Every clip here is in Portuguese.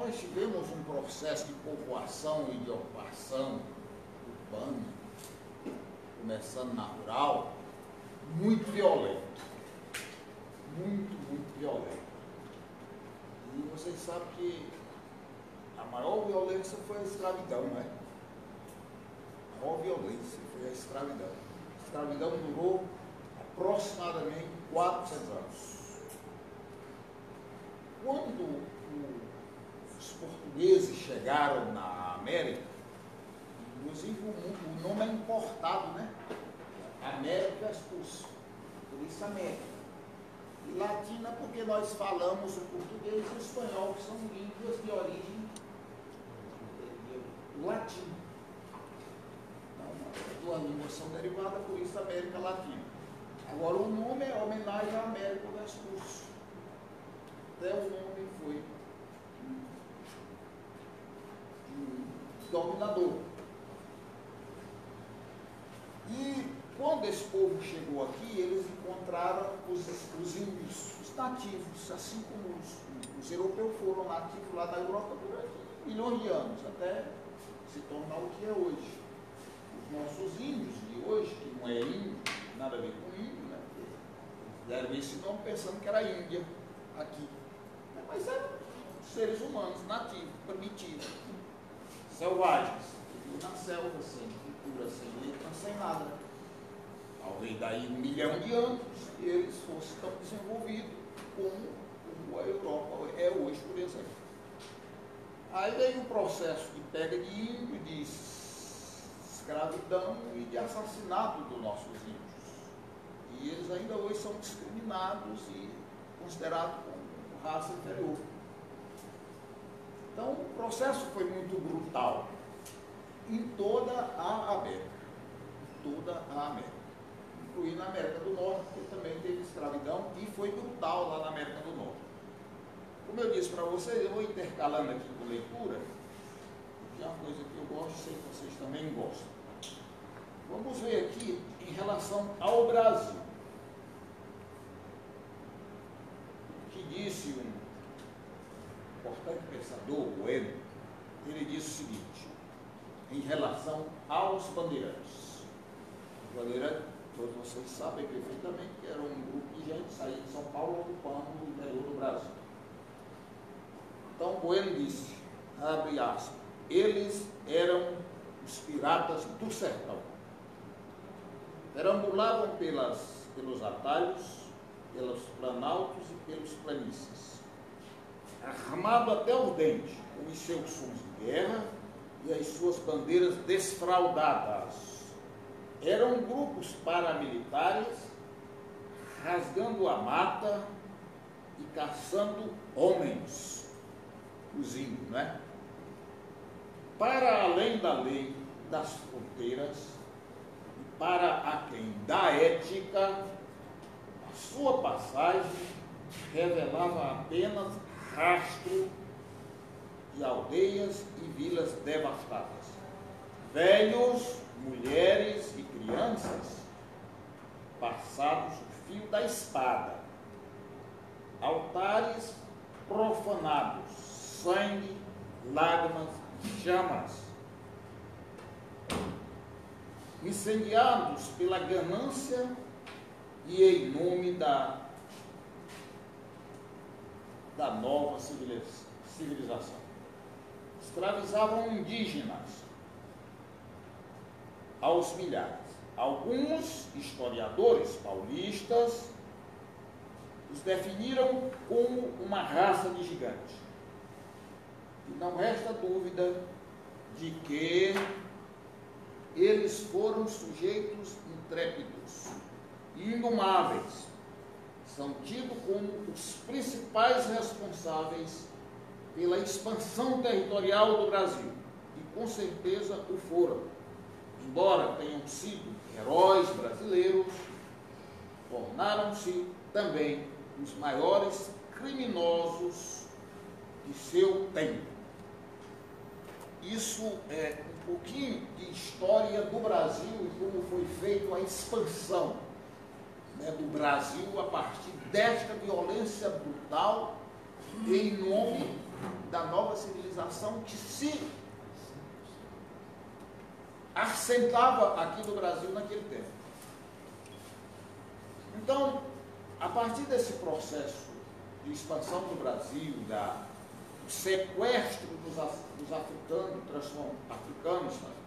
nós tivemos um processo de povoação e de ocupação urbana, começando na rural, muito violento. Muito violento. E vocês sabem que a maior violência foi a escravidão, né? A maior violência foi a escravidão. A escravidão durou aproximadamente 400 anos. Quando os portugueses chegaram na América, inclusive o nome é importado, né? América expulso, por isso América. E latina porque nós falamos o português e o espanhol, que são línguas de origem latina. Então, as duas línguas são derivadas, por isso América Latina. Agora, o nome é homenagem à América Vespucci. Até o nome foi de dominador. E quando esse povo chegou aqui, eles encontraram os índios, os nativos, assim como os europeus foram nativos lá da Europa durante milhões de anos, até se tornar o que é hoje. Os nossos índios de hoje, que não é índio, nada a ver com índio, né? Eles deram esse nome pensando que era Índia aqui. Mas eram seres humanos, nativos, primitivos, selvagens, que viviam na selva, sem cultura, sem letra, sem nada. Talvez daí 1 milhão de anos e eles fossem tão desenvolvidos como a Europa é hoje, por exemplo. Aí veio o processo de pega de índio, de escravidão e de assassinato dos nossos índios. E eles ainda hoje são discriminados e considerados como raça inferior. Então o processo foi muito brutal em toda a América. Incluindo a América do Norte, que também teve escravidão e foi brutal lá na América do Norte. Como eu disse para vocês, eu vou intercalando aqui com leitura, que é uma coisa que eu gosto, sei que vocês também gostam. Vamos ver aqui em relação ao Brasil. O que disse um importante pensador, Bueno, ele disse o seguinte, em relação aos bandeirantes. Os bandeirantes, todos vocês sabem perfeitamente que era um grupo de gente saía de São Paulo ocupando o interior do Brasil. Então, Bueno disse, abre aspas, eles eram os piratas do sertão. Perambulavam pelos atalhos, pelos planaltos e pelos planícies, armado até os dentes, com os seus sons de guerra e as suas bandeiras desfraldadas. Eram grupos paramilitares, rasgando a mata e caçando homens, os índios, né? Para além da lei das fronteiras, e para aquém da ética, a sua passagem revelava apenas rastro de aldeias e vilas devastadas. Velhos, mulheres e crianças passados o fio da espada, altares profanados, sangue, lágrimas e chamas, incendiados pela ganância e em nome da nova civilização. Escravizavam indígenas aos milhares. Alguns historiadores paulistas os definiram como uma raça de gigantes. E não resta dúvida de que eles foram sujeitos intrépidos e indomáveis. São tidos como os principais responsáveis pela expansão territorial do Brasil. E com certeza o foram. Embora tenham sido heróis brasileiros, tornaram-se também os maiores criminosos de seu tempo. Isso é um pouquinho de história do Brasil e como foi feita a expansão, né, do Brasil a partir desta violência brutal em nome da nova civilização que se assentava aqui no Brasil naquele tempo. Então, a partir desse processo de expansão do Brasil, do sequestro dos africanos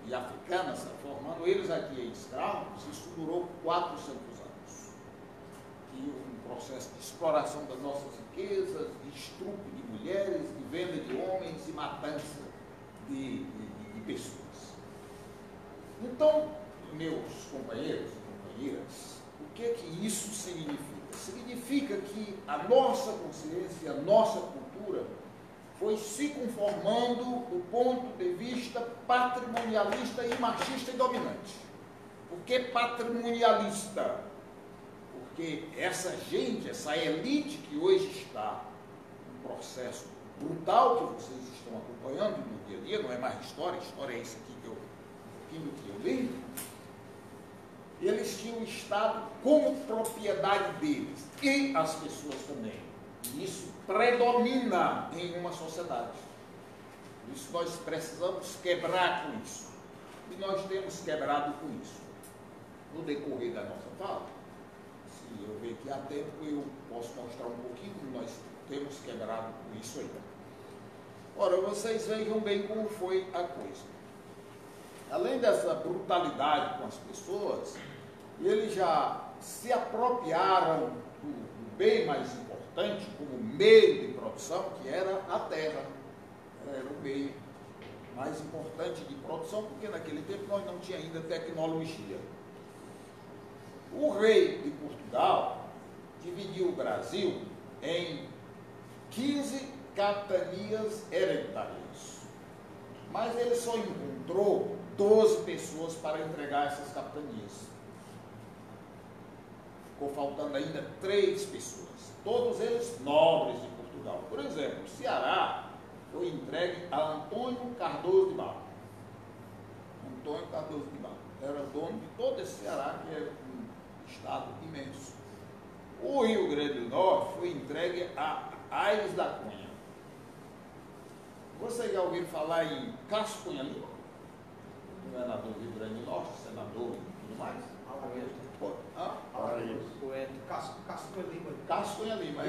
e africanas, transformando eles aqui em escravos, isso durou 400 anos. E um processo de exploração das nossas riquezas, de estupro de mulheres, de venda de homens e matança de pessoas. Então, meus companheiros e companheiras, o que isso significa? Significa que a nossa consciência, a nossa cultura foi se conformando do ponto de vista patrimonialista e machista e dominante. Por que patrimonialista? Porque essa gente, essa elite que hoje está num processo brutal que vocês estão acompanhando no dia a dia, não é mais história, história é isso aqui do que eu li, eles tinham o Estado como propriedade deles, e as pessoas também. E isso predomina em uma sociedade. Por isso nós precisamos quebrar com isso. E nós temos quebrado com isso. No decorrer da nossa fala, se eu ver que há tempo, eu posso mostrar um pouquinho como nós temos quebrado com isso aí. Ora, vocês vejam bem como foi a coisa. Além dessa brutalidade com as pessoas, eles já se apropriaram do bem mais importante como meio de produção, que era a terra. Era o meio mais importante de produção, porque naquele tempo nós não tínhamos ainda tecnologia. O rei de Portugal dividiu o Brasil em 15 capitanias hereditárias, mas ele só encontrou 12 pessoas para entregar essas capitanias. Ficou faltando ainda 3 pessoas, todos eles nobres de Portugal. Por exemplo, o Ceará foi entregue a Antônio Cardoso de Barro. Antônio Cardoso de Barro era dono de todo esse Ceará, que é um estado imenso. O Rio Grande do Norte foi entregue a Aires da Cunha. Vocês já ouviram falar em Cássio Cunha Lima? Governador do Rio Grande do Norte, senador e tudo mais? Poeta. Cássio Cunha Lima. Cássio Cunha Lima.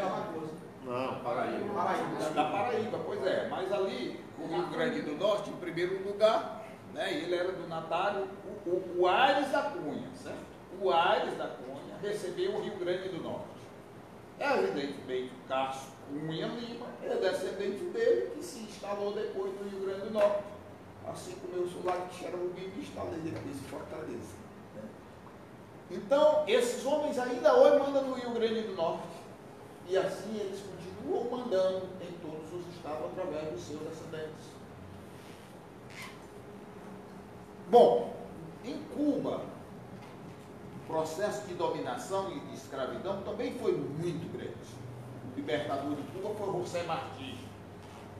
Não, Paraíba. Da Paraíba, pois é. Mas ali, o Rio Grande do Norte, em primeiro lugar, né, ele era do natário, o Aires da Cunha, certo? O Aires da Cunha recebeu o Rio Grande do Norte. É evidentemente o Cássio Cunha Lima, é descendente dele, que se instalou depois no Rio Grande do Norte. Assim como eu sou lá de Xerambi, me instalei depois em Fortaleza. Né? Então, esses homens ainda hoje mandam no Rio Grande do Norte. E assim eles continuam mandando em todos os estados através dos seus descendentes. Bom, em Cuba, o processo de dominação e de escravidão também foi muito grande. O libertador de Cuba foi José Martí.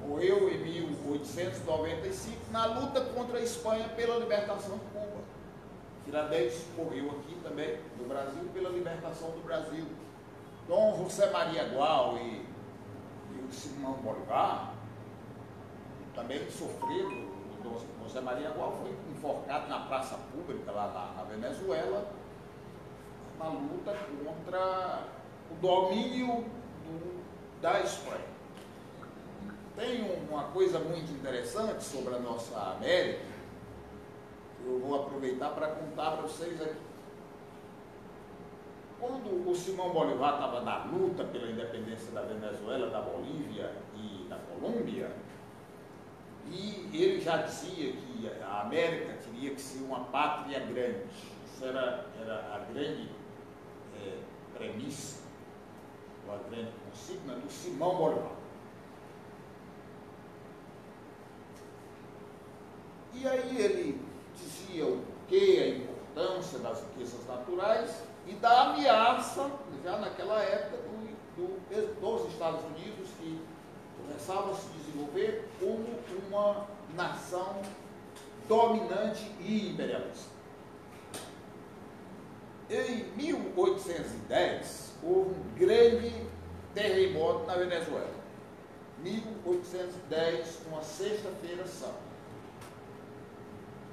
Morreu em 1895 na luta contra a Espanha pela libertação de Cuba. Tiradentes morreu aqui também, no Brasil, pela libertação do Brasil. Dom José Maria Gual e o Simão Bolivar também sofreram. O Dom José Maria Gual foi enforcado na praça pública lá na Venezuela, na luta contra o domínio da Espanha. Tem uma coisa muito interessante sobre a nossa América, que eu vou aproveitar para contar para vocês aqui. Quando o Simão Bolivar estava na luta pela independência da Venezuela, da Bolívia e da Colômbia, e ele já dizia que a América teria que ser uma pátria grande. Isso era a grande premissa, ou a grande consigna do Simão Bolivar. E aí ele dizia o que, a importância das riquezas naturais e da ameaça, já naquela época, dos Estados Unidos, que começavam a se desenvolver como uma nação dominante e imperialista. Em 1810, houve um grande terremoto na Venezuela. 1810, uma sexta-feira santa.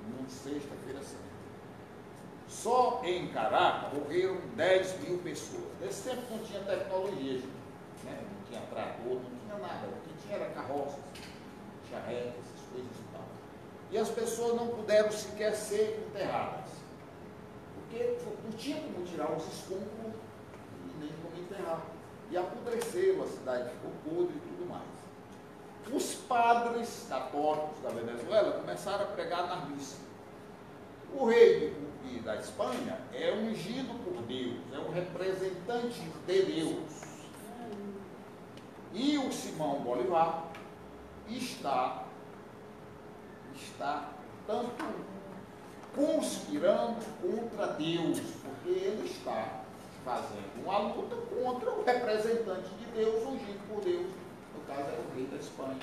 Uma sexta-feira santa. Só em Caracas morreram 10 mil pessoas. Nesse tempo não tinha tecnologia, né? Não tinha trator, não tinha nada. O que tinha era carroças, charretas, essas coisas e tal. E as pessoas não puderam sequer ser enterradas, porque não tinha como tirar os escombros e nem como enterrar. E apodreceram, a cidade ficou podre e tudo mais. Os padres católicos da Venezuela começaram a pregar na missa. O rei da Espanha é ungido por Deus, é um representante de Deus. E o Simão Bolívar está tanto conspirando contra Deus, porque ele está fazendo uma luta contra o representante de Deus, ungido por Deus, no caso era o rei da Espanha.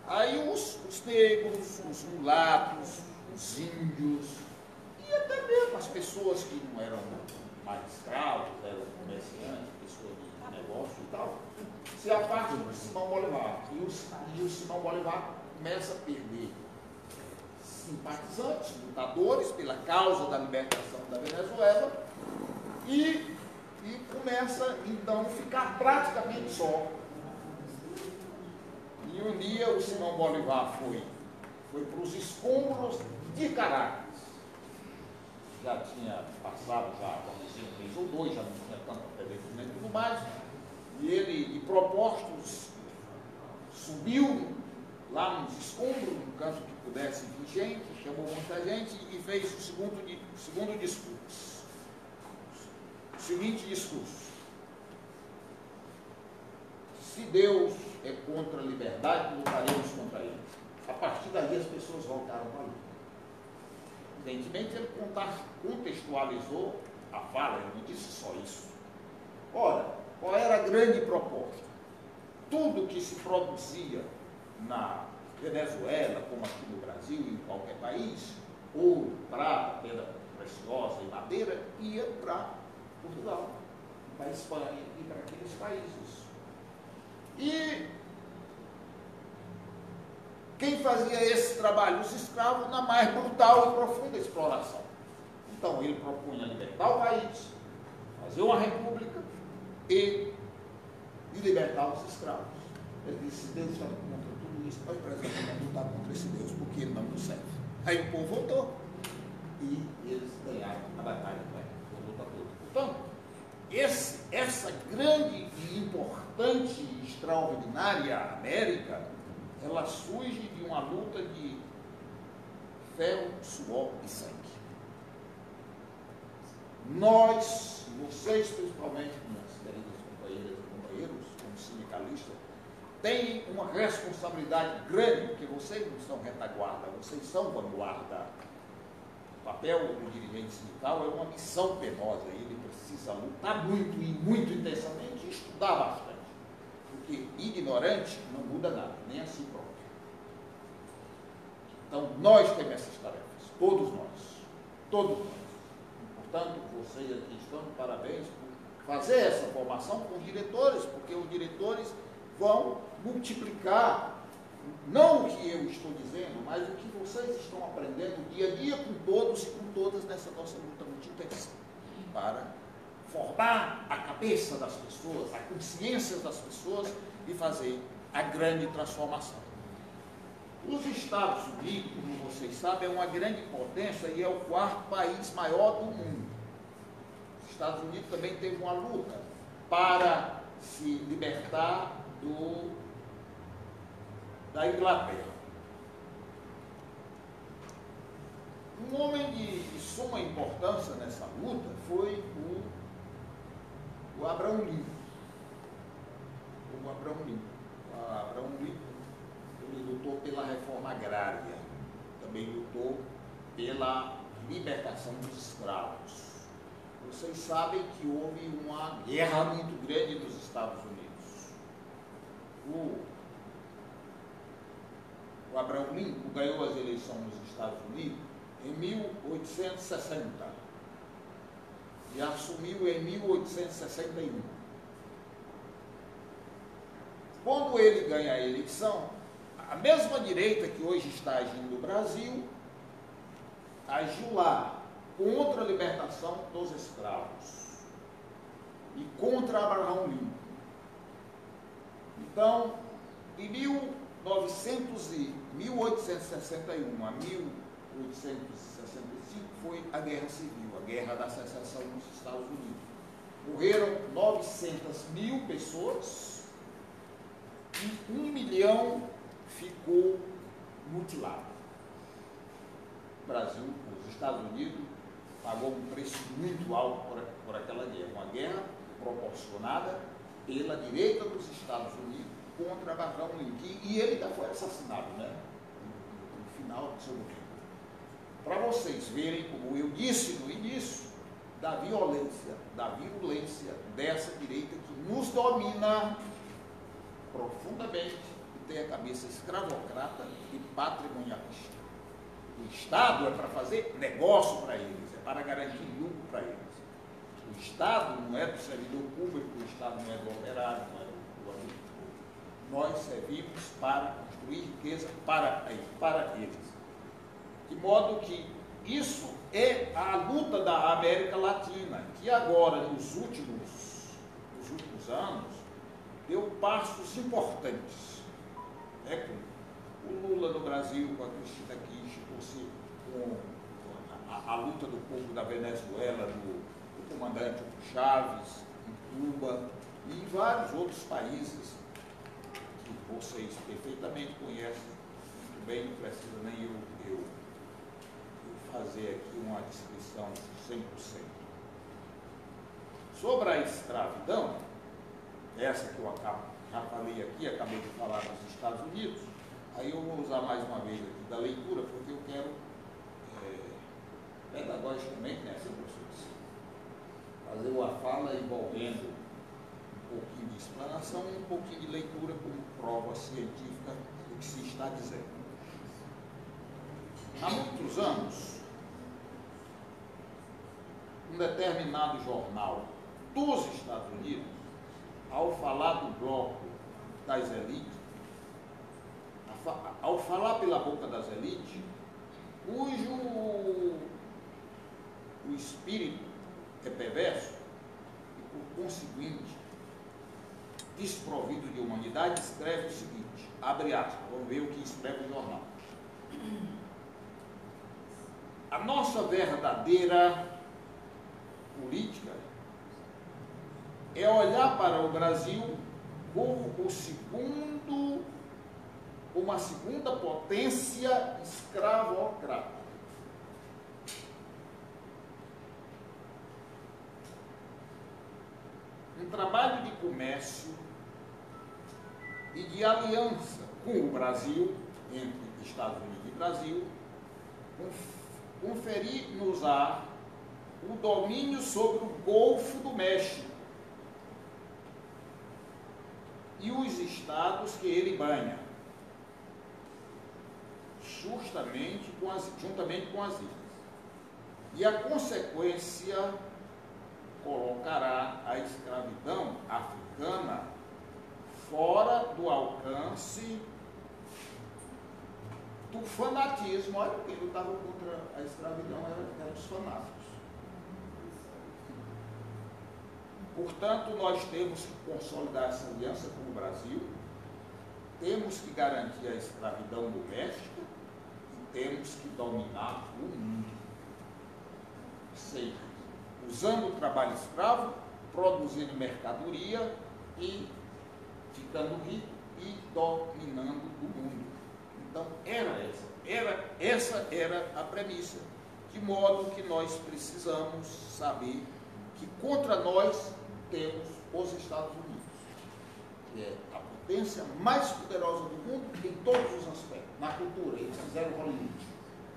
Aí os negros, os mulatos, os índios, e até mesmo as pessoas que não eram mais escravos, eram comerciantes, pessoas de negócio e tal, se apartam do Simão Bolívar. E o Simão Bolívar começa a perder simpatizantes, lutadores pela causa da libertação da Venezuela, e começa então a ficar praticamente só. E um dia o Simão Bolívar foi para os escombros de Caracas. Já tinha passado um mês ou dois, já não tinha tanta televisão e tudo mais, e ele, de propósitos, subiu lá nos escombros, no canto que pudesse vir gente, chamou muita gente e fez o segundo discurso. O seguinte discurso: se Deus é contra a liberdade, lutaremos contra ele. A partir daí as pessoas voltaram para a luta. Evidentemente ele contextualizou a fala, ele não disse só isso. Ora, qual era a grande proposta? Tudo que se produzia na Venezuela, como aqui no Brasil e em qualquer país, ouro, prata, pedra preciosa e madeira, ia para Portugal, para a Espanha e para aqueles países. E quem fazia esse trabalho? Os escravos na mais brutal e profunda exploração. Então ele propunha libertar o país, fazer uma república e libertar os escravos. Ele disse: se Deus está contra tudo isso, nós precisamos lutar contra esse Deus, porque ele não nos serve. Aí o povo votou e eles ganharam a batalha por luta toda. Portanto, essa grande e importante e extraordinária América, ela surge de uma luta de ferro, suor e sangue. Nós, vocês principalmente, minhas queridas companheiras e companheiros, como sindicalistas, têm uma responsabilidade grande, porque vocês não são retaguarda, vocês são vanguarda. O papel do dirigente sindical é uma missão penosa, ele precisa lutar muito e muito intensamente e estudar bastante, porque ignorante não muda nada, nem a si próprio. Então, nós temos essas tarefas, todos nós, todos nós. Portanto, vocês aqui estão de parabéns por fazer essa formação com os diretores, porque os diretores vão multiplicar, não o que eu estou dizendo, mas o que vocês estão aprendendo dia a dia com todos e com todas nessa nossa luta muito intensa, para formar a cabeça das pessoas, a consciência das pessoas e fazer a grande transformação. Os Estados Unidos, como vocês sabem, é uma grande potência e é o quarto país maior do mundo. Os Estados Unidos também teve uma luta para se libertar da Inglaterra. Um homem de suma importância nessa luta foi o Abraham Lincoln. O Abraham Lincoln, ele lutou pela reforma agrária, também lutou pela libertação dos escravos. Vocês sabem que houve uma guerra muito grande nos Estados Unidos. O Abraham Lincoln ganhou as eleições nos Estados Unidos em 1860 e assumiu em 1861. quando ele ganha a eleição, a mesma direita que hoje está agindo no Brasil, agiu lá contra a libertação dos escravos e contra Abraham Lincoln. Então, de 1861 a 1865 foi a Guerra Civil, a Guerra da Secessão nos Estados Unidos. Morreram 900.000 pessoas e 1 milhão ficou mutilado. O Brasil, os Estados Unidos, pagou um preço muito alto por aquela guerra. Uma guerra proporcionada pela direita dos Estados Unidos contra Abraham Lincoln. E ele ainda foi assassinado, né? No final do seu governo. Para vocês verem, como eu disse no início, da violência, da virulência dessa direita que nos domina profundamente e tem a cabeça escravocrata e patrimonialista. O Estado é para fazer negócio para eles, é para garantir lucro para eles. O Estado não é do servidor público, o Estado não é do operário, não é do agricultor. Nós servimos para construir riqueza para eles. De modo que isso é a luta da América Latina, que agora, nos últimos anos, deu passos importantes. O Lula no Brasil, com a Cristina Kirchner, com a luta do povo da Venezuela, do comandante Hugo Chávez, em Cuba, e em vários outros países que vocês perfeitamente conhecem muito bem, não precisa nem eu fazer aqui uma descrição 100%. Sobre a escravidão, essa que eu já falei aqui, acabei de falar nos Estados Unidos, aí eu vou usar mais uma vez aqui da leitura, porque eu quero, pedagogicamente, né, professores, fazer uma fala envolvendo um pouquinho de explanação e um pouquinho de leitura como prova científica do que se está dizendo. Há muitos anos, um determinado jornal dos Estados Unidos, ao falar do bloco das elites, ao falar pela boca das elites, cujo o espírito é perverso e, por conseguinte, desprovido de humanidade, escreve o seguinte, abre aspas, vamos ver o que escreve o jornal. A nossa verdadeira política é olhar para o Brasil como uma segunda potência escravocrata. Um trabalho de comércio e de aliança com o Brasil, entre Estados Unidos e Brasil, conferir-nos-á o domínio sobre o Golfo do México e os estados que ele banha, juntamente com as ilhas. E a consequência colocará a escravidão africana fora do alcance do fanatismo. Olha, quem lutava contra a escravidão eram os fanáticos. Portanto, nós temos que consolidar essa aliança com o Brasil, temos que garantir a escravidão doméstica e temos que dominar o mundo. Seja, usando o trabalho escravo, produzindo mercadoria e ficando rico e dominando o mundo. Então, essa era a premissa, de modo que nós precisamos saber que contra nós temos os Estados Unidos, que é a potência mais poderosa do mundo em todos os aspectos. Na cultura, eles fizeram Hollywood.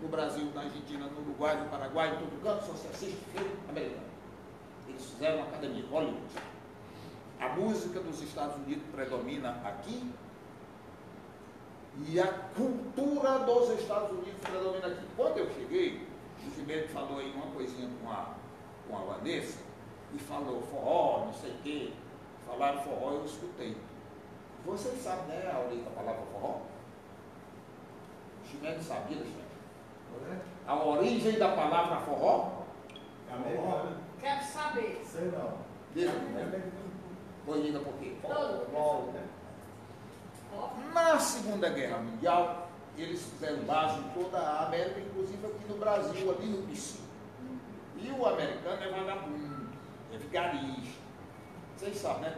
No Brasil, na Argentina, no Uruguai, no Paraguai, em todo canto, só se assiste filme americano. Eles fizeram uma academia, Hollywood. A música dos Estados Unidos predomina aqui e a cultura dos Estados Unidos predomina aqui. Quando eu cheguei, o Gilberto falou aí uma coisinha com a Vanessa, e falou forró, não sei o quê, falaram forró, eu escutei. Vocês sabem, né, a origem da palavra forró? O Chimene sabia, Chimene? A origem da palavra forró? É americana. Quero saber. Sei não. Diga, pois diga por quê. Todo. Na Segunda Guerra Mundial, eles fizeram base em toda a América, inclusive aqui no Brasil, ali no Pici. E o americano é vagabundo, é vigarista. Vocês sabem, né?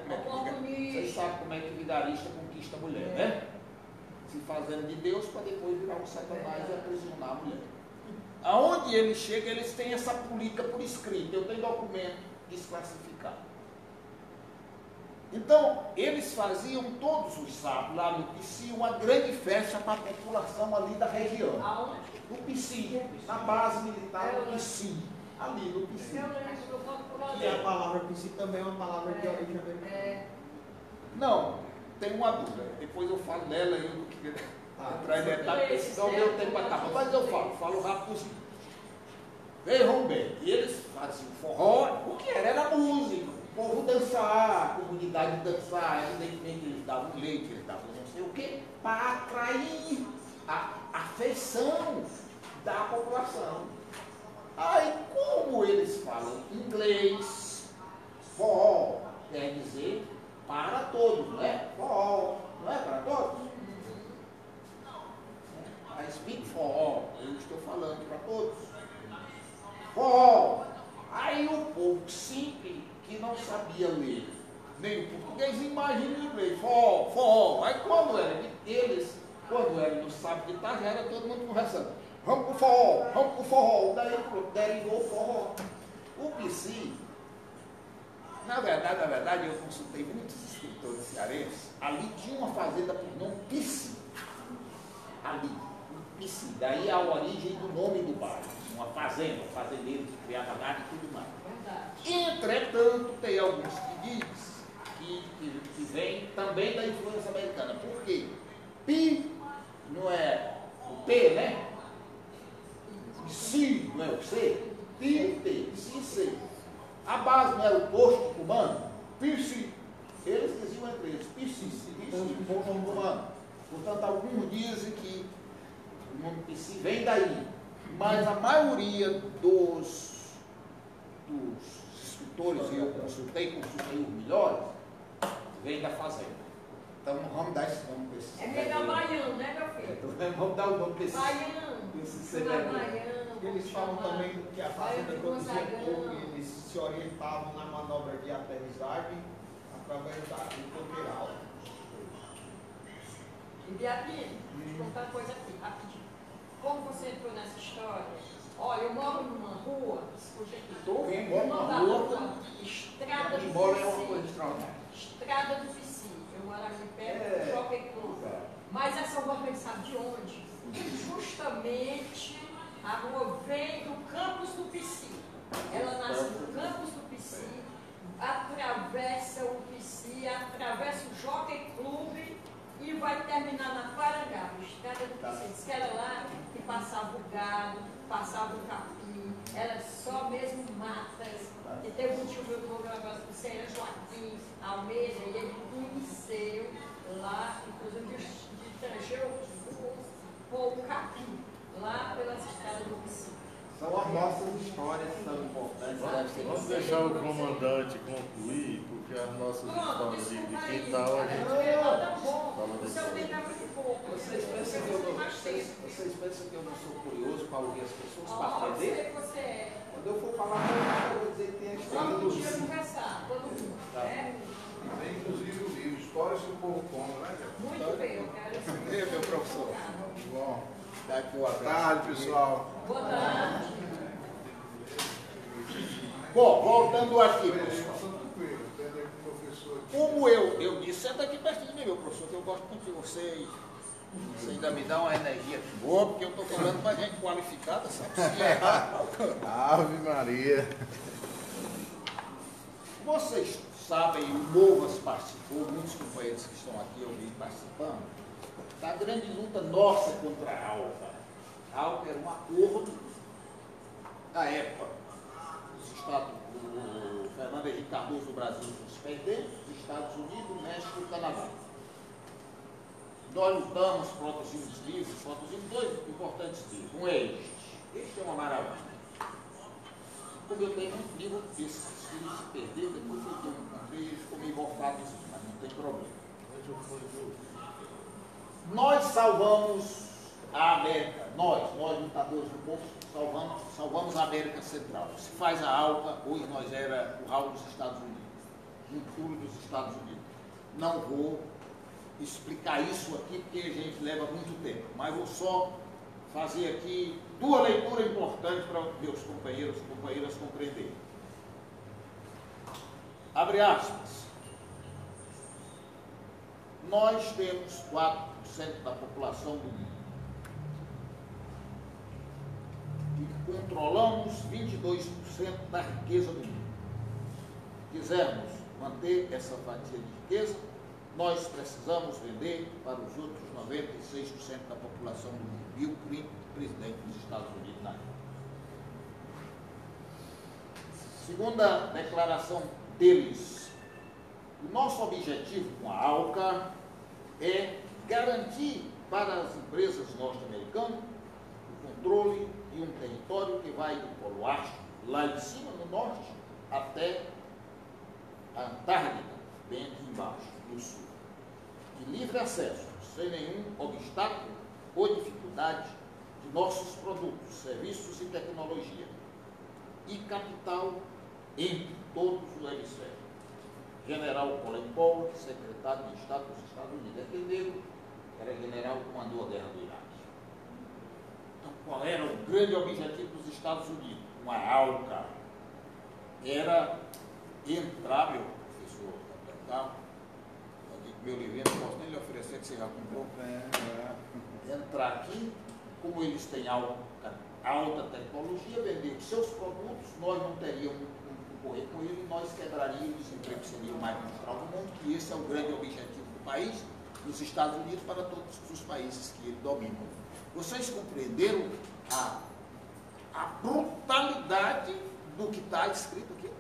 Vocês sabem como é que vigarista conquista a mulher, né? Se fazendo de Deus para depois virar um satanás e aprisionar a mulher. Aonde eles chegam, eles têm essa política por escrito. Eu tenho documento desclassificado. Então, eles faziam todos os sábados lá no Pici uma grande festa para a população ali da região. Aonde? No Pici, na base militar do Pici. Ali no Pici. E a palavra Pici também é uma palavra de origem americana. Não, tem uma dúvida. Depois eu falo dela e eu não queria entrar em detalhe, porque senão meu tempo acaba. Mas eu falo rápido. Vejam bem, e eles faziam forró, o que era música, o povo dançar, a comunidade dançar, evidentemente eles davam leite, eles davam não sei o quê, para atrair a afeição da população. Aí, como eles falam inglês, forró quer dizer para todos, não é? Forró, não é para todos? I speak for all, eu estou falando para todos. Forró. Aí o povo simples que não sabia ler nem o português, imagina o inglês, forró, forró. Aí quando era no sábado de tarde, era todo mundo conversando. Vamos pro forró, vamos pro forró. Daí derivou o forró. O Pici, na verdade, eu consultei muitos escritores cearenses. Ali tinha uma fazenda por nome Pici. Ali, Pici. Daí a origem do nome do bairro. Uma fazenda, um fazendeiro que criava gado e tudo mais. Entretanto, tem alguns que dizem que vem também da influência americana. Por quê? Pi não é o P, né? Si não é o C? Pi, T, Si, C. A base não era o posto cubano? Pici. Eles diziam entre eles, Pici, posto cubano. Portanto, alguns dizem que o nome Pici vem daí. Mas a maioria dos escritores, e eu consultei os melhores, vem da fazenda. Então vamos dar esse nome para esses. É melhor baiano, né, meu filho? Então, vamos dar o nome para esses. Baiano. Eles falam também que a fazenda produzia pouco e eles se orientavam na manobra de aterrissagem através da agricultura alta. E Beatriz, deixa eu contar uma coisa aqui, rapidinho. Como você entrou nessa história? Olha, eu moro numa rua, escute aqui. Estou vendo, moro numa rua. Estrada do Embora é uma Pici. coisa extraordinária. Estrada do Pici. Eu moro aqui perto do Shopping Club. Mas essa rua vem, sabe de onde? Justamente a rua vem do campus do Pici. Ela nasce no campus do Pici, atravessa o Pici, atravessa o Jockey Club e vai terminar na Parangaba, estrada do Pici. Diz que era lá que passava o gado, passava o capim, era só mesmo matas. E teve um tio meu que morreu agora do Senhor Joaquim Almeida, e ele conheceu lá, inclusive de trazer o capim, lá pela estrada do Pici. São as nossas histórias que são importantes. Vamos deixar o comandante concluir, porque as nossas histórias de quintal a gente fala O seu tempo é muito pouco. Vocês pensam que eu não sou curioso para ouvir as pessoas, para aprender? Você é. Quando eu for falar, eu vou dizer que tem a história do Vamos um dia Pici. conversar, todo mundo. Né? Tem inclusive o livro Histórias que o Povo Conta, né, Zé? Muito bem, eu quero saber. Meu professor. Bom, Dá aqui o abraço. boa tarde, pessoal. Boa tarde. Bom, voltando aqui, Passando professor. tranquilo, tendo aqui o professor aqui. Como eu disse, senta aqui pertinho de mim, meu professor, que eu gosto muito de você. Você ainda me dá uma energia boa, porque eu estou falando para gente qualificada, sabe? Se errar, Ave Maria. vocês sabem, o Novas participou, muitos companheiros que estão aqui eu vi participando, da grande luta nossa contra a ALPA. A ALPA era um acordo da época. Os Estados, o Fernando Henrique Cardoso do Brasil, os perdentes, os Estados Unidos, o México e o Canadá. Nós lutamos, produzimos livros, produzimos dois importantes livros. Um é este é uma maravilha. Como eu tenho um livro desse, se ele se perder, depois eu tenho um comprei, ele ficou meio borrado, mas não tem problema. Nós salvamos a América, nós lutadores do povo, salvamos a América Central. Se faz a ALCA, hoje nós era o hall dos Estados Unidos, um tour dos Estados Unidos. Não vou explicar isso aqui, porque a gente leva muito tempo, mas vou só fazer aqui duas leituras importantes para meus companheiros e companheiras compreenderem. Abre aspas. Nós temos 4% da população do mundo. E controlamos 22% da riqueza do mundo. Quisermos manter essa fatia de riqueza, nós precisamos vender para os outros 96% da população do mundo. Bill Clinton, presidente dos Estados Unidos na época. Segunda declaração deles, o nosso objetivo com a ALCA é garantir para as empresas norte-americanas o controle de um território que vai do Polo Ártico, lá em cima, no norte, até a Antártida, bem aqui embaixo, no sul. De livre acesso, sem nenhum obstáculo ou dificuldade de nossos produtos, serviços e tecnologia. E capital entre todos os hemisférios. General Colin Powell, secretário de Estado dos Estados Unidos, é aquele negro, era general que comandou a guerra do Iraque. Então, qual era o grande objetivo dos Estados Unidos? Uma ALCA. Era entrar, meu professor, meu livrinho, não posso nem lhe oferecer que você já comprou. Entrar aqui, como eles têm alta tecnologia, vender seus produtos, nós não teríamos concorrer com ele, nós quebraríamos o desemprego que seria o mais monstral do mundo, que esse é o grande objetivo do país, dos Estados Unidos, para todos os países que ele domina. Vocês compreenderam a brutalidade do que está escrito aqui?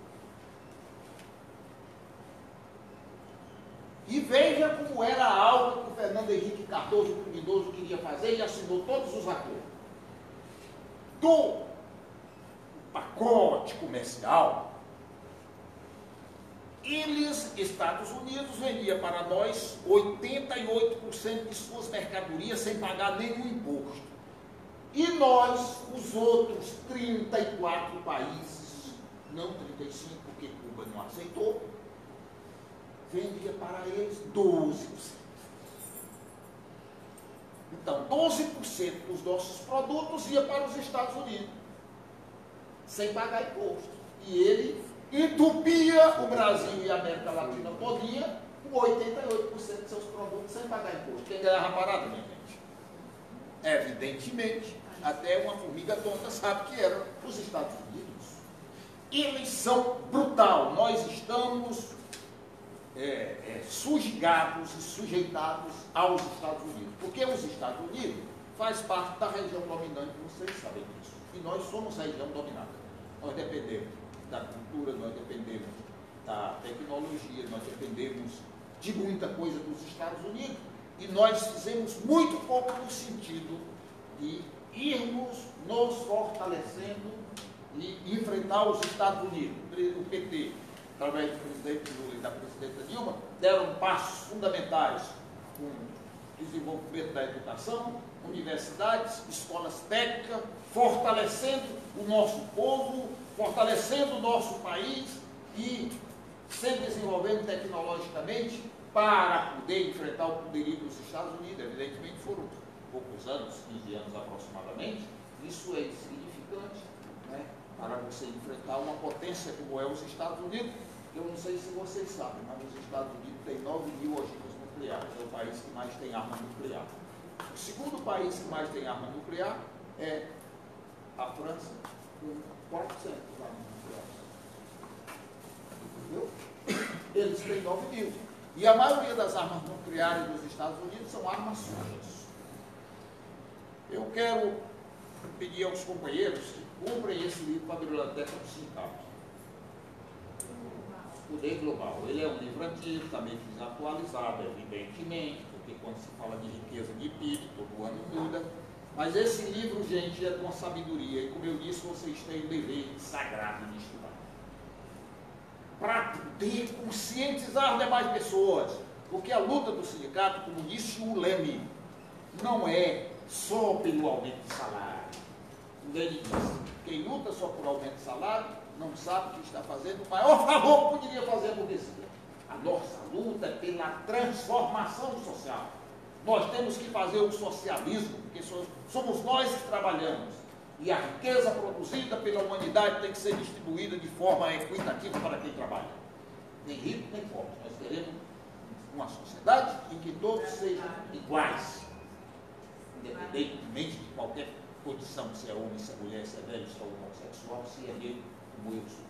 E veja como era a aula que o Fernando Henrique Cardoso, o criminoso, queria fazer e assinou todos os acordos. Do pacote comercial, eles, Estados Unidos, vendia para nós 88% de suas mercadorias sem pagar nenhum imposto. E nós, os outros 34 países, não 35, porque Cuba não aceitou, vendia para eles 12%. Então, 12% dos nossos produtos ia para os Estados Unidos, sem pagar imposto. E ele entupia o Brasil e a América Latina todia com 88% de seus produtos sem pagar imposto. Quem ganhava parada, minha gente? Evidentemente, até uma formiga tonta sabe que eram os Estados Unidos. Eles são brutal. Nós estamos sujeitados e sujeitados aos Estados Unidos. Porque os Estados Unidos faz parte da região dominante, vocês sabem disso. E nós somos a região dominada. Nós dependemos da cultura, nós dependemos da tecnologia, nós dependemos de muita coisa dos Estados Unidos. E nós fizemos muito pouco no sentido de irmos nos fortalecendo e enfrentar os Estados Unidos. O PT, através do presidente Lula e da presidenta Dilma, deram passos fundamentais com o desenvolvimento da educação, universidades, escolas técnicas, fortalecendo o nosso povo, fortalecendo o nosso país e se desenvolvendo tecnologicamente para poder enfrentar o poderio dos Estados Unidos. Evidentemente foram poucos anos, 15 anos aproximadamente. Isso é insignificante, né, para você enfrentar uma potência como é os Estados Unidos. Eu não sei se vocês sabem, mas os Estados Unidos têm 9.000 ogivas nucleares. É o país que mais tem arma nuclear. O segundo país que mais tem arma nuclear é a França, com 4% das armas nucleares. Entendeu? Eles têm 9.000. E a maioria das armas nucleares dos Estados Unidos são armas sujas. Eu quero pedir aos companheiros que comprem esse livro para a biblioteca do Sindicato. Poder Global. Ele é um livro antigo, está meio desatualizado, evidentemente, porque quando se fala de riqueza de PIB, todo ano muda. Mas esse livro, gente, é com sabedoria. E como eu disse, vocês têm o dever sagrado de estudar. Para poder conscientizar as demais pessoas. Porque a luta do sindicato, como disse o Leme, não é só pelo aumento de salário. Ele disse, quem luta só por aumento de salário, não sabe que está fazendo o maior favor que poderia fazer a burguesia. A nossa luta é pela transformação social. Nós temos que fazer o socialismo, porque somos nós que trabalhamos. E a riqueza produzida pela humanidade tem que ser distribuída de forma equitativa para quem trabalha. Nem rico, nem pobre. Nós queremos uma sociedade em que todos sejam iguais, independentemente de qualquer condição, se é homem, se é mulher, se é velho, se é homossexual, se é negro, como eu sou.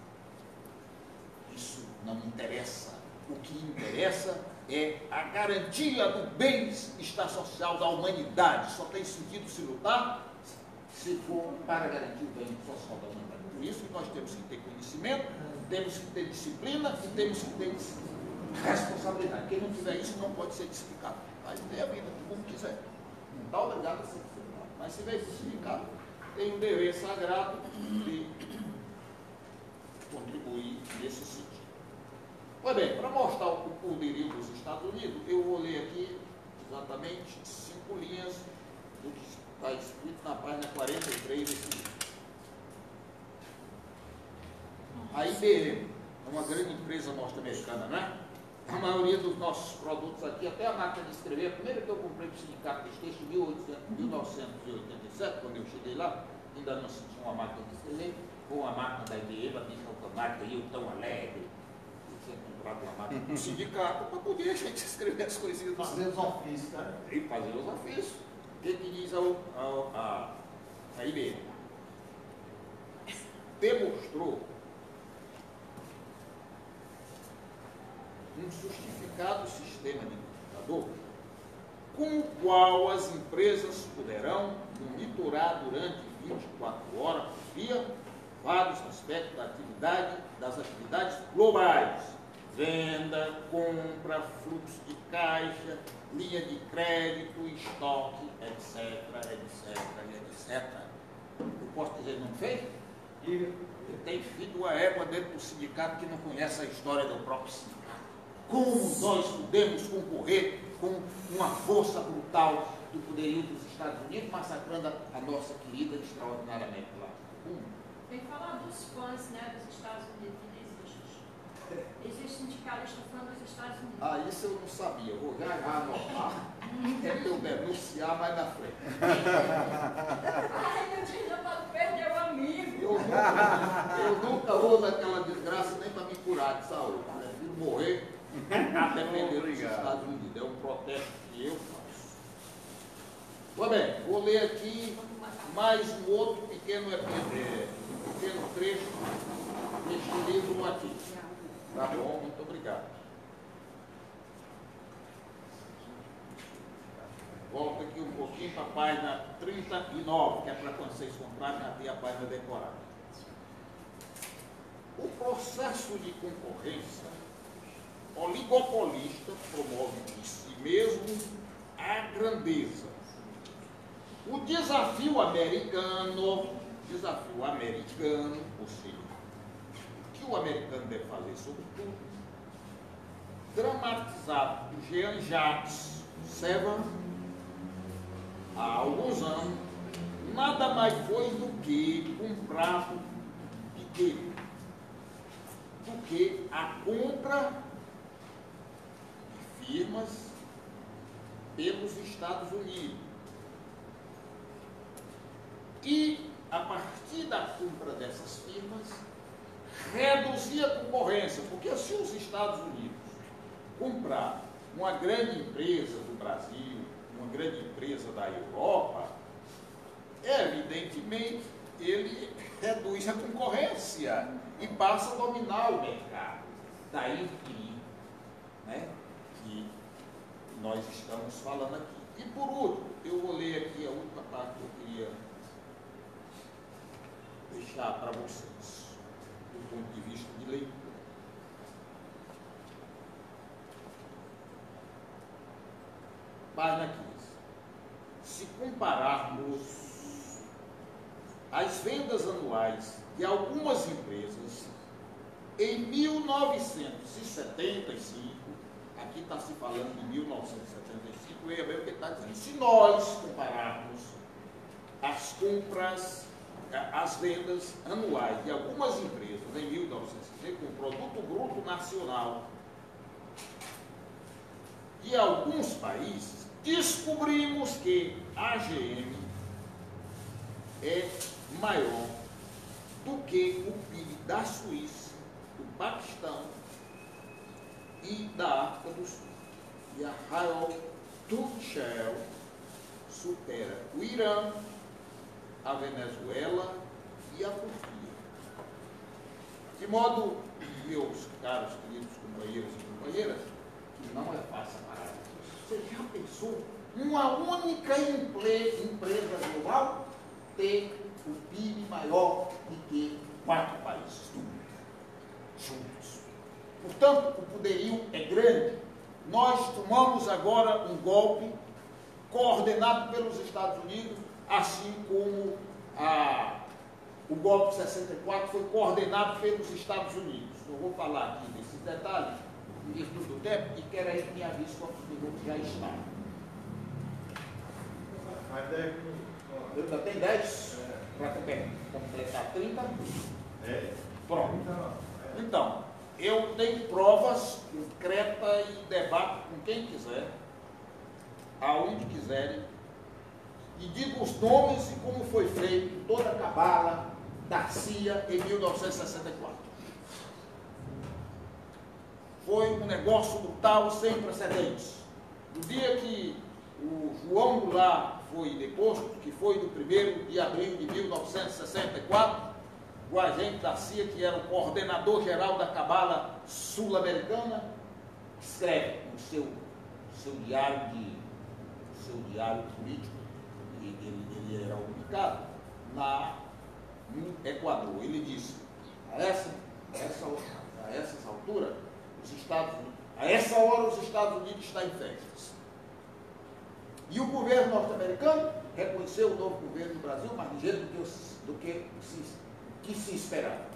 Isso não interessa. O que interessa é a garantia do bem-estar social da humanidade. Só tem sentido se lutar se for para garantir o bem social da humanidade. Por isso que nós temos que ter conhecimento, temos que ter disciplina e temos que ter responsabilidade. Quem não tiver isso não pode ser disciplinado. Vai ter a vida como quiser. Não está obrigado a ser disciplinado. Mas se vem disciplinado, tem um dever sagrado de contribuir nesse sentido. Pois bem, para mostrar o poderio dos Estados Unidos, eu vou ler aqui exatamente 5 linhas do que está escrito na página 43 desse livro. A IBM é uma grande empresa norte-americana, não é? A maioria dos nossos produtos aqui, até a máquina de escrever, a primeira que eu comprei para o sindicato de texto em 1987, quando eu cheguei lá, ainda não se tinha uma máquina de escrever, com uma máquina da IBM, a bicha automática, e eu tão alegre. Tinha comprado uma máquina do sindicato para poder a gente escrever as coisinhas. Fazer os ofícios, né? E fazer os ofícios. O que diz a IBM? Demonstrou um sofisticado sistema de computador com o qual as empresas poderão monitorar durante 24 horas por dia vários aspectos das atividades globais: venda, compra, fluxo de caixa, linha de crédito, estoque, etc, etc, etc. Eu posso dizer, não fez? E tem filho uma égua dentro do sindicato que não conhece a história do próprio sindicato. Como nós podemos concorrer com uma força brutal do poderio dos Estados Unidos, massacrando a nossa querida e extraordinária América Latina? Tem que falar dos fãs, né, dos Estados Unidos, que não existe. Existe sindicalista fã dos Estados Unidos. Ah, isso eu não sabia. Vou já anotar. É para eu denunciar mais na frente. Ai, meu Deus, para perder o amigo. Eu nunca uso aquela desgraça nem para me curar de saúde. Prefiro morrer a depender dos Estados Unidos. É um protesto que eu faço. Pois bem, vou ler aqui mais um outro pequeno trecho deste livro aqui. Tá bom? Muito obrigado. Volto aqui um pouquinho para a página 39, que é para quando vocês comprarem, já ter a página decorada. O processo de concorrência oligopolista promove de si mesmo a grandeza. O desafio americano, ou seja, o que o americano deve fazer, sobretudo, dramatizado por Jean-Jacques Severn há alguns anos, nada mais foi do que um prato pequeno, do que a compra de firmas pelos Estados Unidos. E, a partir da compra dessas firmas, reduzir a concorrência, porque se os Estados Unidos comprar uma grande empresa do Brasil, uma grande empresa da Europa, evidentemente ele reduz a concorrência e passa a dominar o mercado. Daí que nós estamos falando aqui. E por último, eu vou ler aqui a última parte que eu queria deixar para vocês, do ponto de vista de leitura. página 15. Se compararmos as vendas anuais de algumas empresas em 1975, aqui está se falando de 1975, veja bem o que está dizendo. Se nós compararmos as compras, as vendas anuais de algumas empresas em 1975 com o Produto Bruto Nacional de alguns países, descobrimos que a GM é maior do que o PIB da Suíça, do Paquistão e da África do Sul. E a Royal Dutch Shell supera o Irã, a Venezuela e a Turquia. De modo, meus caros, queridos companheiros e companheiras, que não é fácil parar aqui. Você já pensou uma única empresa global ter o PIB maior do que 4 países do mundo juntos? Portanto, o poderio é grande. Nós tomamos agora um golpe coordenado pelos Estados Unidos, assim como o golpe de 64 foi coordenado pelos Estados Unidos. Eu vou falar aqui desses detalhes, em virtude do tempo, e quero aí que me avise quantos minutos já está. Eu tenho 10 para completar 30. Pronto. Então, eu tenho provas concretas e debato com quem quiser, aonde quiserem, e digo os nomes e como foi feito toda a cabala da CIA em 1964. Foi um negócio brutal, sem precedentes. No dia que o João Goulart foi deposto, que foi no 1º de abril de 1964, o agente da CIA, que era o coordenador geral da cabala sul-americana, escreve no seu diário político, ele era publicado no Equador. Ele disse: a essas alturas, a essa hora os Estados Unidos estão em festas. E o governo norte-americano reconheceu o novo governo do Brasil mais ligeiro do que se esperava.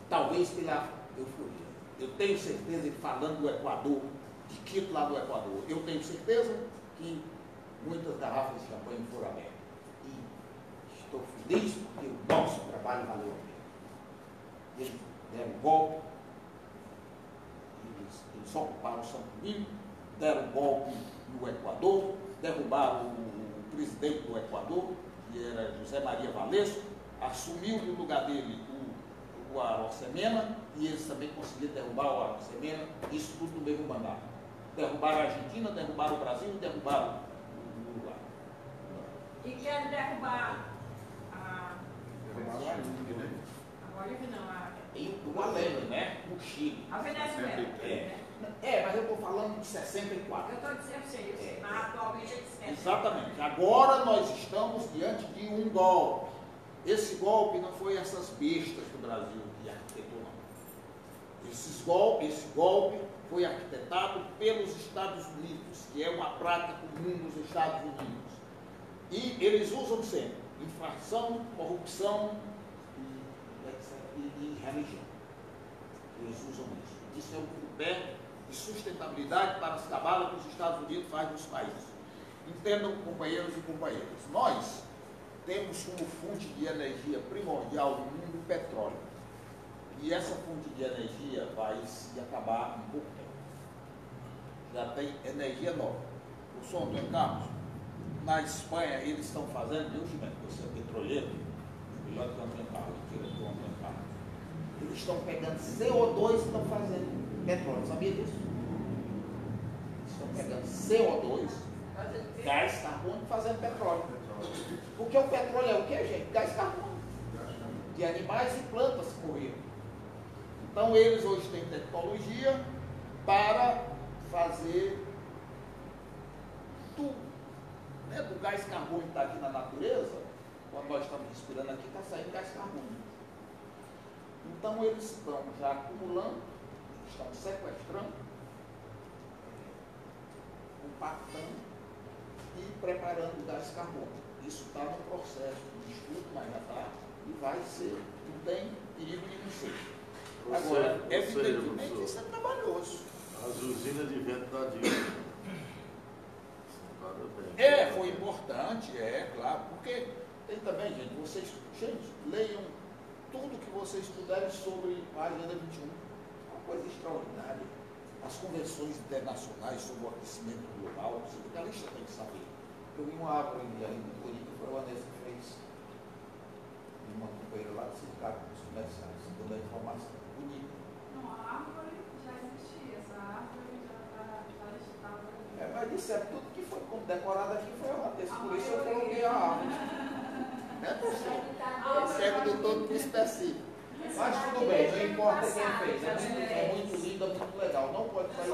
Talvez pela euforia. Eu tenho certeza, e falando do Equador, de Quito lá do Equador, eu tenho certeza que muitas garrafas de champanhe foram abertas. E estou feliz porque o nosso trabalho valeu a pena. Eles deram um golpe, eles ocuparam São Domingo, deram um golpe no Equador, derrubaram o presidente do Equador, que era José Maria Valesco, assumiu no lugar dele o Arosemena, e eles também conseguiram derrubar o Arosemena, isso tudo no mesmo mandato. Derrubaram a Argentina, derrubaram o Brasil e derrubaram o Uruguai. E querem derrubar a Bolívia, né? A Bolívia não, E o Além, né? O Chile. a Venezuela. Mas eu estou falando de 64. Eu estou dizendo para você, mas atualmente eles querem. Exatamente. Agora nós estamos diante de um golpe. Esse golpe não foi essas bestas do Brasil que arquitetou, não. Esse golpe foi arquitetado pelos Estados Unidos, que é uma prática comum nos Estados Unidos. E eles usam sempre infração, corrupção e religião. Eles usam isso. Isso é um tripé de sustentabilidade para as cabalas que os Estados Unidos fazem nos países. Entendam, companheiros e companheiras, nós temos como fonte de energia primordial no mundo o petróleo. E essa fonte de energia vai se acabar em pouco tempo. Já tem energia nova. O som Antônio Carlos, na Espanha, eles estão fazendo, Deus me você é petroleiro, melhor que o Antônio Carlos, diretor Antônio Carlos. Eles estão pegando CO2 e estão fazendo petróleo. Sabia disso? Eles estão pegando CO2, gás carbônico, fazendo petróleo. Porque o petróleo é o que, gente? Gás carbônico. De animais e plantas que morreram. Então, eles hoje têm tecnologia para fazer tudo. Né? Do gás carbônico que está aqui na natureza, quando nós estamos respirando aqui, está saindo gás carbônico. Então, eles estão já acumulando, estão sequestrando, compactando e preparando o gás carbônico. Isso está no processo de estudo, mas já está e vai ser, não tem perigo nenhum ser. Agora, evidentemente, isso é trabalhoso. As usinas de vento da Dilma. Foi importante, claro, porque tem também, gente, leiam tudo que vocês puderem sobre a Agenda 21. É uma coisa extraordinária. As convenções internacionais sobre o aquecimento global, o sindicalista tem que saber. Eu vi uma árvore ali no Corinthians, foi a Vanessa que fez, uma companheira lá do sindicato dos comerciais, dando a informação bonita. Não, a árvore já existia, essa árvore já estava. Mas disseram, tudo que foi decorado aqui foi a Vanessa, por isso eu coloquei a árvore. Serve do todo específico. Mas tudo bem, não importa quem fez. É muito lindo, é muito legal. Não pode sair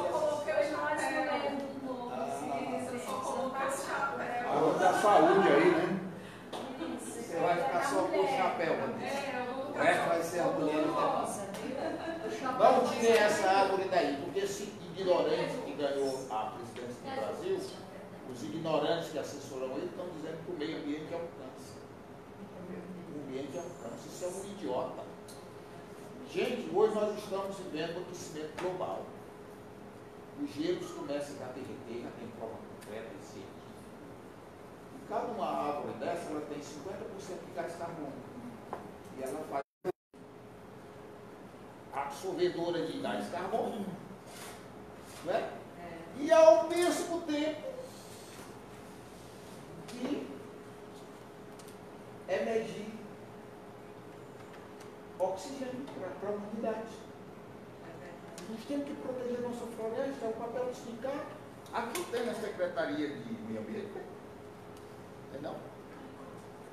Agora da saúde aí, né? Você vai ficar só com o chapéu, o resto vai ser a mulher do negócio. Não tirem essa árvore daí, porque esse ignorante que ganhou a presidência do Brasil, os ignorantes que assessoram ele estão dizendo que o meio ambiente é um câncer. O ambiente é um câncer, isso é um idiota. Gente, hoje nós estamos vivendo o aquecimento global. Os gelos começam a derreter, já tem prova concreta e científica. E cada uma árvore dessa, ela tem 50% de gás carbônico. E ela faz absorvedora de gás carbônico. Não é? E ao mesmo tempo que emergir oxigênio para a humanidade. Nós temos que proteger nossa floresta, é o papel do sindicato. Aqui tem a Secretaria de Meio Ambiente. Não?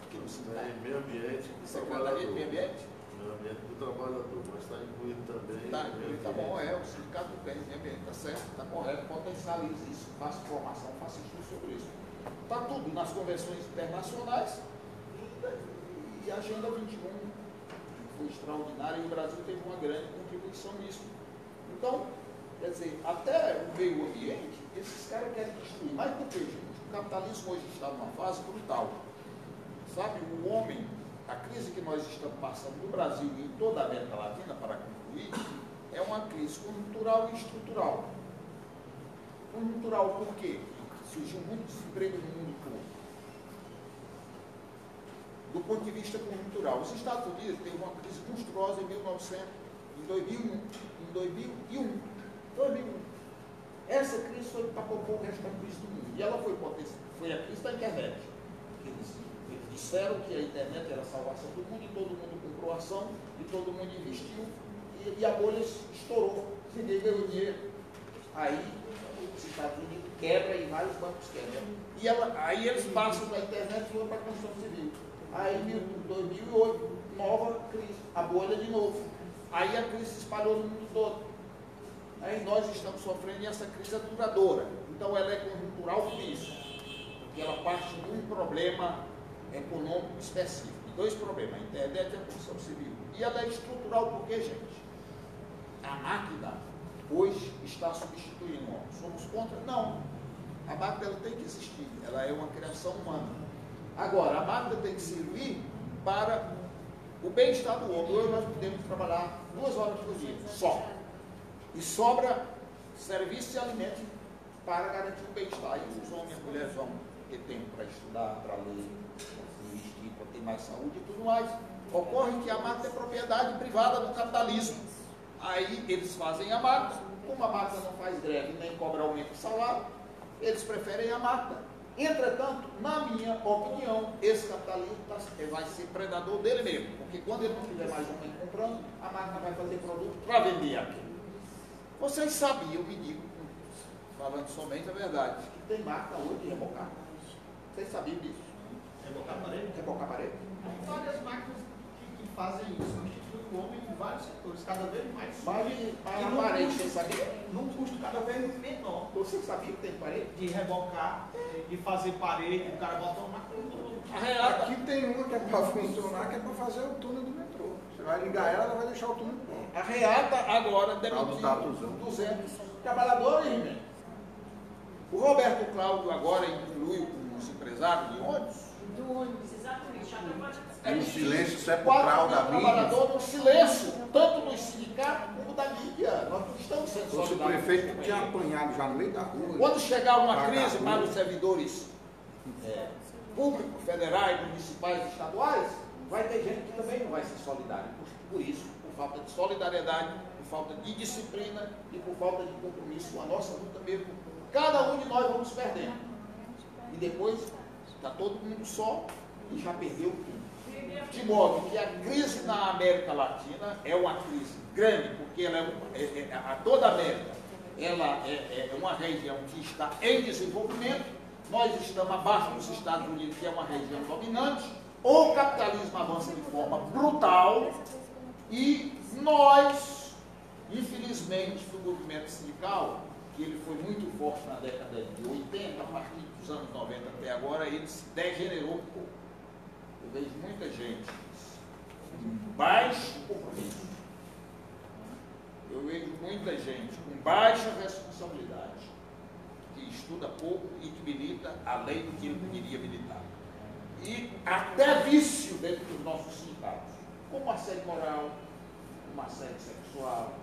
Aqui no sindicato. Meio Ambiente. Secretaria de Meio Ambiente? Meio Ambiente do Trabalhador, mas está incluído também. Tá bom, o sindicato tem Meio Ambiente, está certo, está correto, potencialize isso, faça formação, faça estudo sobre isso. Está tudo nas convenções internacionais e a Agenda 21. Foi extraordinário e o Brasil teve uma grande contribuição nisso. Então, quer dizer, até o meio ambiente, esses caras querem destruir. Mas por que, gente? O capitalismo hoje está numa fase brutal. Sabe, o homem, a crise que nós estamos passando no Brasil e em toda a América Latina, para concluir, é uma crise conjuntural e estrutural. Conjuntural por quê? Surgiu muito desemprego no mundo todo. Do ponto de vista conjuntural, os Estados Unidos teve uma crise monstruosa em 2001. Essa crise foi para compor o resto da crise do mundo. E ela foi a crise da internet. Eles disseram que a internet era a salvação do mundo e todo mundo comprou ação e todo mundo investiu e a bolha estourou. Ninguém ganhou dinheiro. Aí os Estados Unidos quebra e vários bancos quebram. E aí eles passam da internet e vão para a construção civil. Aí em 2008, nova crise, a bolha de novo. Aí a crise se espalhou no mundo todo. Aí nós estamos sofrendo e essa crise é duradoura. Então ela é conjuntural por isso. Porque ela parte de um problema econômico específico. Dois problemas, a internet e a construção civil. E ela é estrutural porque, gente, a máquina hoje está substituindo o homem. Somos contra? Não. A máquina ela tem que existir. Ela é uma criação humana. Agora, a máquina tem que servir para o bem-estar do homem. Hoje nós podemos trabalhar 2 horas por dia, só. E sobra serviço e alimento para garantir o bem-estar. E os homens e as mulheres vão ter tempo para estudar, para ler, para investir, para ter mais saúde e tudo mais. Ocorre que a máquina é propriedade privada do capitalismo. Aí eles fazem a máquina. Como a máquina não faz greve nem cobra aumento de salário, eles preferem a máquina. Entretanto, na minha opinião, esse capitalismo vai ser predador dele mesmo, porque quando ele não tiver mais homem comprando, a máquina vai fazer produto para vender aqui. Vocês sabiam, me digo, falando somente a verdade, que tem máquina hoje de rebocar. Vocês sabiam disso? Rebocar parede? Rebocar parede? Várias máquinas que fazem isso, substituem o homem em vários setores, cada vez mais. Mas a parede, você sabia? Num custo cada vez menor. Você sabia que tem parede? De rebocar, de fazer parede, o cara bota uma máquina. Aqui tem uma que é para funcionar, que é para fazer o túnel do metrô. Você vai ligar ela vai deixar o túnel pronto. A Reata agora demitiu 200 trabalhadores, né? O Roberto Cláudio agora incluiu os empresários de ônibus. Do ônibus, exatamente. É um silêncio sepulcral da mídia. Trabalhador no silêncio, tanto dos sindicatos como da mídia. Nós não estamos sendo Se o solidários. prefeito tinha apanhado já no meio da rua. Quando chegar uma crise para os servidores públicos, federais, municipais e estaduais, vai ter gente que também não vai ser solidária. Por isso, por falta de solidariedade, por falta de disciplina e por falta de compromisso com a nossa luta mesmo. Cada um de nós vamos perdendo. E depois está todo mundo só e já perdeu tudo. De modo que a crise na América Latina é uma crise grande, porque ela toda a América ela é uma região que está em desenvolvimento, nós estamos abaixo dos Estados Unidos, que é uma região dominante, o capitalismo avança de forma brutal e nós, infelizmente, no movimento sindical, que ele foi muito forte na década de 80, a partir dos anos 90 até agora, ele se degenerou um pouco. Eu vejo muita gente com baixo compromisso. Eu vejo muita gente com baixa responsabilidade, que estuda pouco e que milita além do que ele deveria militar. E até vício dentro dos nossos sindicatos, como assédio moral, como assédio sexual,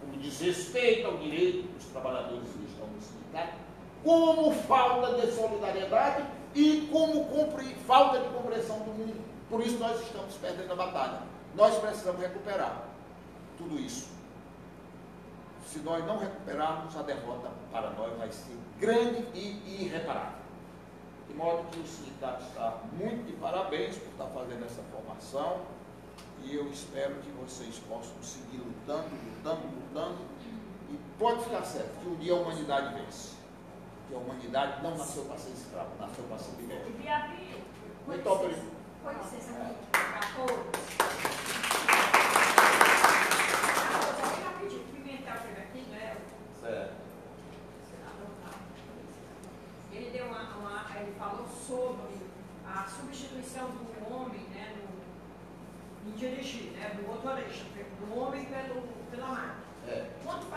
como desrespeito ao direito dos trabalhadores que estão no sindicato, como falta de solidariedade e como falta de compreensão do mundo. Por isso nós estamos perdendo a batalha. Nós precisamos recuperar tudo isso. Se nós não recuperarmos, a derrota para nós vai ser grande e irreparável. De modo que o sindicato está muito de parabéns por estar fazendo essa formação e eu espero que vocês possam seguir lutando, e pode ficar certo que um dia a humanidade vence. Que a humanidade não nasceu para ser escravo, nasceu para ser liberta. Muito obrigado. Com licença aqui, para todos. Bem rapidinho, Pimentel chega aqui, né? Certo. Ele deu ele falou sobre a substituição do homem, né, em dirigir, né, do motorista, do homem pela máquina. Quando